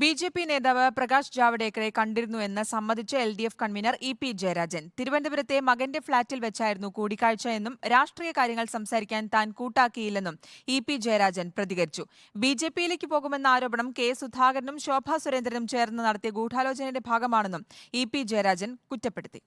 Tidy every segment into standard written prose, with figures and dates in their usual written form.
BJP. നേതാവ് Prakash ജാവ്ദേക്കറെ കണ്ടിരുന്നുവെന്ന് സമ്മതിച്ച LDF convener EP. Jayarajan. തിരുവനന്തപുരത്തെ മകന്റെ ഫ്ളാറ്റിൽ വെച്ചായിരുന്നു കൂടിക്കാഴ്ച എന്നും രാഷ്ട്രീയ കാര്യങ്ങൾ സംസാരിക്കാൻ താൻ കൂട്ടാക്കിയില്ലെന്നും ഇ.പി. ജയരാജൻ പ്രതികരിച്ചു. ബി.ജെ.പിയിലേക്ക് പോകുമെന്ന ആരോപണം കെ. സുധാകരനും ശോഭാ സുരേന്ദ്രനും ചേർന്ന് നടത്തിയ ഗൂഢാലോചനയുടെ ഭാഗമാണെന്നും ഇ.പി. ജയരാജൻ കുറ്റപ്പെടുത്തി.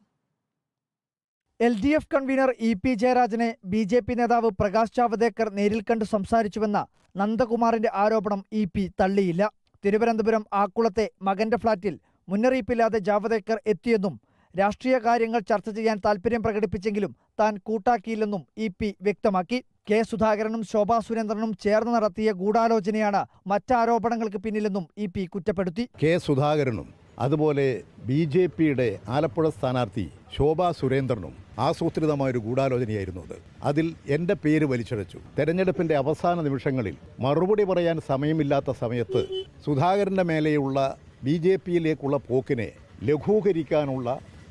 LDF convener E P. ജയരാജനെ ബി.ജെ.പി. നേതാവ് പ്രകാശ് ജാവ്ദേക്കർ നേരിൽ കണ്ട് സംസാരിച്ചുവെന്ന നന്ദകുമാറിന്റെ ആരോപണം ഇ.പി. തള്ളിയില്ല. തിരുവനന്തപുരം ആക്കുളത്തെ മകന്റെ ഫ്ളാറ്റിൽ മുന്നറിയിപ്പില്ലാതെ ജാവ്ദേക്കർ എത്തിയെന്നും രാഷ്ട്രീയ കാര്യങ്ങൾ ചർച്ച ചെയ്യാൻ താൽപര്യം പ്രകടിപ്പിച്ചെങ്കിലും താൻ കൂട്ടാക്കിയില്ലെന്നും ഇ.പി. വ്യക്തമാക്കി. കെ. സുധാകരനും ശോഭാ സുരേന്ദ്രനും ചേർന്ന് നടത്തിയ ഗൂഢാലോചനയാണ് മറ്റാരോപണങ്ങൾക്ക് പിന്നിലെന്നും ഇ.പി. കുറ്റപ്പെടുത്തി. കെ. സുധാകരനും അതുപോലെ ബി.ജെ.പിയുടെ ആലപ്പുഴ സ്ഥാനാർത്ഥി ശോഭാ സുരേന്ദ്രനും ആസൂത്രിതമായൊരു ഗൂഢാലോചനയായിരുന്നു അത്. അതിൽ എൻ്റെ പേര് വലിച്ചഴച്ചു. തെരഞ്ഞെടുപ്പിൻ്റെ അവസാന നിമിഷങ്ങളിൽ മറുപടി പറയാൻ സമയമില്ലാത്ത സമയത്ത് സുധാകരൻ്റെ മേലെയുള്ള ബി.ജെ.പിയിലേക്കുള്ള പോക്കിനെ ലഘൂകരിക്കാനുള്ള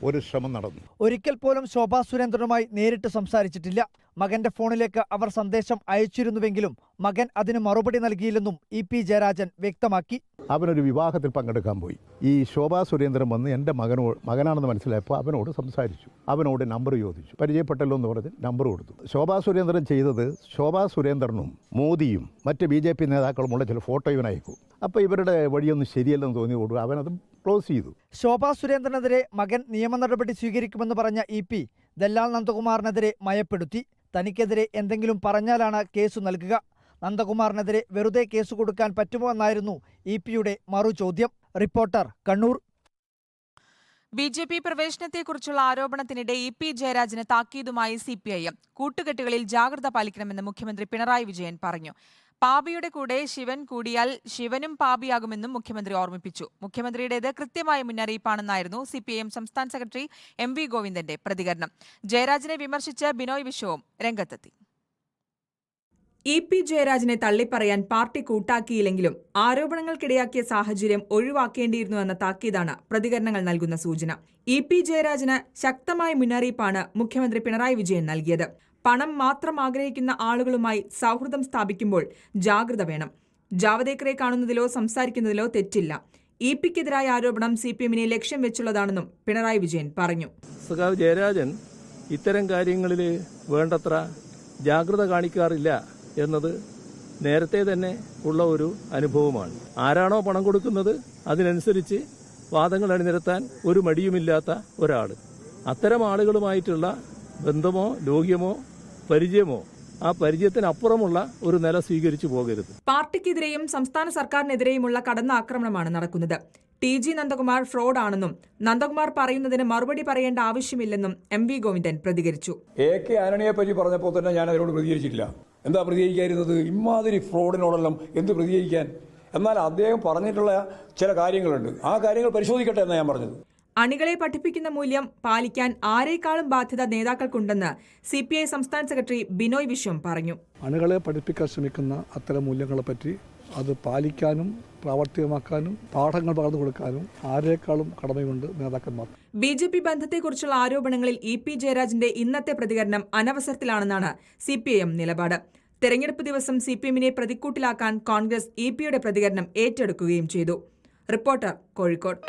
ഒരു ശ്രമം നടന്നു. ഒരിക്കൽ പോലും ശോഭാ സുരേന്ദ്രനുമായി നേരിട്ട് സംസാരിച്ചിട്ടില്ല. മകന്റെ ഫോണിലേക്ക് അവർ സന്ദേശം അയച്ചിരുന്നുവെങ്കിലും മകൻ അതിന് മറുപടി നൽകിയില്ലെന്നും ഇ.പി. ജയരാജൻ വ്യക്തമാക്കി. അവനൊരു വിവാഹത്തിൽ പങ്കെടുക്കാൻ പോയി. ഈ ശോഭാ സുരേന്ദ്രൻ വന്ന് എൻ്റെ മകനാണെന്ന് മനസ്സിലായപ്പോൾ അവനോട് സംസാരിച്ചു. അവനോട് നമ്പർ ചോദിച്ചു. പരിചയപ്പെട്ടല്ലോ എന്ന് പറഞ്ഞ് നമ്പർ കൊടുത്തു. ശോഭാ സുരേന്ദ്രൻ ചെയ്തത് ശോഭാ സുരേന്ദ്രനും മോദിയും മറ്റ് ബി.ജെ.പി. നേതാക്കളുമുള്ള ചില ഫോട്ടോ ഇവൻ അയക്കും. അപ്പോൾ ഇവരുടെ വഴിയൊന്നും ശരിയല്ലെന്ന് തോന്നിയോട് അവനത് ക്ലോസ് ചെയ്തു. ശോഭാ സുരേന്ദ്രനെതിരെ മകൻ നിയമ നടപടി സ്വീകരിക്കുമെന്ന് പറഞ്ഞ ഇ.പി. ദല്ലാൽ നന്ദകുമാറിനെതിരെ മയപ്പെടുത്തി. തനിക്കെതിരെ എന്തെങ്കിലും പറഞ്ഞാലാണ് കേസ് നൽകുക. നന്ദകുമാറിനെതിരെ വെറുതെ കേസ് കൊടുക്കാൻ പറ്റുമോ എന്നായിരുന്നു ഇ.പി.യുടെ മറുചോദ്യം. റിപ്പോർട്ടർ, കണ്ണൂർ. ബി.ജെ.പി. പ്രവേശനത്തെക്കുറിച്ചുള്ള ആരോപണത്തിനിടെ ഇ.പി. ജയരാജന് താക്കീതുമായി സി.പി.ഐ.എം. കൂട്ടുകെട്ടുകളിൽ ജാഗ്രത പാലിക്കണമെന്ന് മുഖ്യമന്ത്രി പിണറായി വിജയൻ പറഞ്ഞു. പാപിയുടെ കൂടെ ശിവൻ കൂടിയാൽ ശിവനും പാപിയാകുമെന്നും മുഖ്യമന്ത്രി ഓർമ്മിപ്പിച്ചു. മുഖ്യമന്ത്രിയുടേത് കൃത്യമായ മുന്നറിയിപ്പാണെന്നായിരുന്നു സി.പി.ഐ.എം. സംസ്ഥാന സെക്രട്ടറി എം.വി. ഗോവിന്ദന്റെ പ്രതികരണം. ജയരാജനെ വിമർശിച്ച് ബിനോയ് വിശ്വവും രംഗത്തെത്തി. ഇ.പി. ജയരാജനെ തള്ളിപ്പറയാൻ പാർട്ടി കൂട്ടാക്കിയില്ലെങ്കിലും ആരോപണങ്ങൾക്കിടയാക്കിയ സാഹചര്യം ഒഴിവാക്കേണ്ടിയിരുന്നുവെന്ന താക്കീതാണ് പ്രതികരണങ്ങൾ നൽകുന്ന സൂചന. ഇ.പി. ജയരാജന് ശക്തമായ മുന്നറിയിപ്പാണ് മുഖ്യമന്ത്രി പിണറായി വിജയൻ നൽകിയത്. പണം മാത്രം ആഗ്രഹിക്കുന്ന ആളുകളുമായി സൗഹൃദം സ്ഥാപിക്കുമ്പോൾ ജാഗ്രത വേണം. ജാവ്ദേക്കറെ കാണുന്നതിലോ സംസാരിക്കുന്നതിലോ തെറ്റില്ല. ഇ.പി.ക്കെതിരായ ആരോപണം സി.പി.എമ്മിനെ ലക്ഷ്യം വെച്ചുള്ളതാണെന്നും പിണറായി വിജയൻ പറഞ്ഞു. സഖാവ് ജയരാജൻ ഇത്തരം കാര്യങ്ങളിൽ വേണ്ടത്ര ജാഗ്രത കാണിക്കാറില്ല എന്നത് നേരത്തെ തന്നെ ഉള്ള ഒരു അനുഭവമാണ്. ആരാണോ പണം കൊടുക്കുന്നത് അതിനനുസരിച്ച് വാദങ്ങൾ അണിനിരത്താൻ ഒരു മടിയുമില്ലാത്ത ഒരാൾ. അത്തരം ആളുകളുമായിട്ടുള്ള ബന്ധമോ ലോഹ്യമോ പരിചയമോ ആ പരിചയത്തിനപ്പുറമുള്ള ഒരു നില സ്വീകരിച്ചു പോകരുത്. പാർട്ടിക്കെതിരെയും സംസ്ഥാന സർക്കാരിനെതിരെയുമുള്ള കടന്നാക്രമണമാണ് നടക്കുന്നത്. ടി.ജി. നന്ദകുമാർ ഫ്രോഡാണെന്നും നന്ദകുമാർ പറയുന്നതിന് മറുപടി പറയേണ്ട ആവശ്യമില്ലെന്നും എം.വി. ഗോവിന്ദൻ പ്രതികരിച്ചു. എ.കെ. ആന്റണിയെ പറ്റി പറഞ്ഞപ്പോൾ തന്നെ ഞാൻ അതിനോട് പ്രതികരിച്ചിട്ടില്ല. എന്താ പ്രതികരിക്കാതിരുന്നത്? ഇമാതിരി ഫ്രോഡിനോടെല്ലാം എന്ത് പ്രതികരിക്കാൻ? എന്നാൽ അദ്ദേഹം പറഞ്ഞിട്ടുള്ള ചില കാര്യങ്ങളുണ്ട്. ആ കാര്യങ്ങൾ പരിശോധിക്കട്ടെ എന്നാണ് ഞാൻ പറഞ്ഞത്. അണികളെ പഠിപ്പിക്കുന്ന മൂല്യം പാലിക്കാൻ ആരേക്കാളും ബാധ്യത നേതാക്കൾക്കുണ്ടെന്ന് സി.പി.ഐ. സംസ്ഥാന സെക്രട്ടറി ബിനോയ് വിശ്വം പറഞ്ഞു. അണികളെ പഠിപ്പിക്കാൻ ശ്രമിക്കുന്ന അത്തരം മൂല്യങ്ങളെപ്പറ്റി അത് പാലിക്കാനും പ്രാവർത്തികമാക്കാനും പാഠങ്ങൾ പകർന്നു കൊടുക്കാനും ആരേക്കാളും കടമയുണ്ട് നേതാക്കന്മാർ. ബി.ജെ.പി. ബന്ധത്തെക്കുറിച്ചുള്ള ആരോപണങ്ങളിൽ ഇ.പി. ജയരാജന്റെ ഇന്നത്തെ പ്രതികരണം അനവസരത്തിലാണെന്നാണ് സി.പി.ഐ.എം. നിലപാട്. തെരഞ്ഞെടുപ്പ് ദിവസം സി.പി.എമ്മിനെ പ്രതിക്കൂട്ടിലാക്കാൻ കോൺഗ്രസ് ഇ.പി.യുടെ പ്രതികരണം ഏറ്റെടുക്കുകയും ചെയ്തു. റിപ്പോർട്ടർ, കോഴിക്കോട്.